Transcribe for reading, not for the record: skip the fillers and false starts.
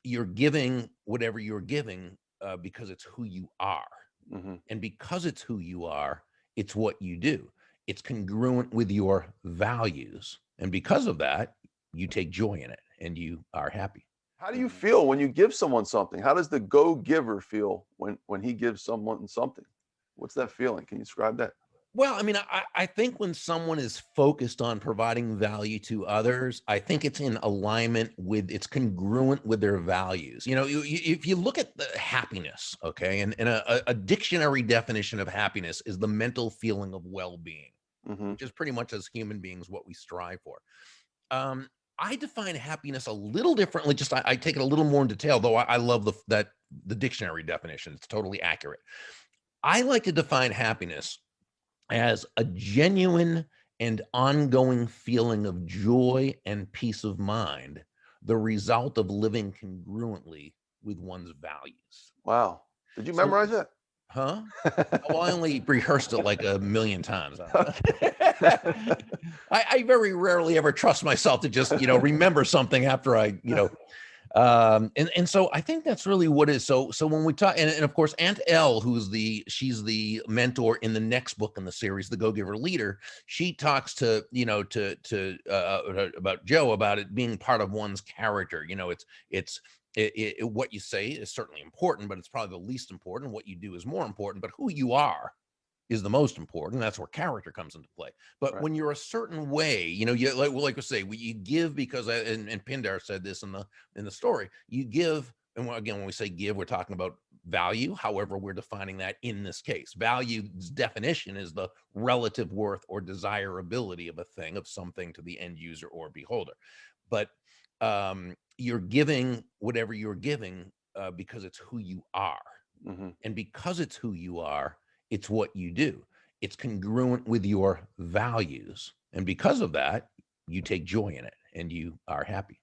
you're giving whatever you're giving because it's who you are. Mm-hmm. And because it's who you are, it's what you do. It's congruent with your values. And because of that, you take joy in it and you are happy. How do you feel when you give someone something? How does the go-giver feel when he gives someone something? What's that feeling? Can you describe that? Well, I mean, I think when someone is focused on providing value to others, I think it's in alignment with, it's congruent with their values. You know, if you look at the happiness, okay, and a dictionary definition of happiness is the mental feeling of well-being, Mm-hmm. which is pretty much as human beings what we strive for. Um, I define happiness a little differently. Just I take it a little more in detail, though I love the dictionary definition. It's totally accurate. I like to define happiness as a genuine and ongoing feeling of joy and peace of mind, the result of living congruently with one's values. Wow. Did you So, memorize that? huh? Well, I only rehearsed it like a million times. Okay. I very rarely ever trust myself to just, remember something after and so I think that's really what is. So when we talk, and of course Aunt Elle, she's the mentor in the next book in the series, The Go-Giver Leader, she talks to about Joe, about it being part of one's character. What you say is certainly important, but it's probably the least important. What you do is more important, but who you are is the most important. That's where character comes into play. But Right. when you're a certain way, you like we say, you give because, and Pindar said this in the story. You give, and again, when we say give, we're talking about value. However, we're defining that in this case. Value's definition is the relative worth or desirability of a thing, of something, to the end user or beholder. But you're giving whatever you're giving because it's who you are, Mm-hmm. and because it's who you are, it's what you do. It's congruent with your values. And because of that, you take joy in it and you are happy.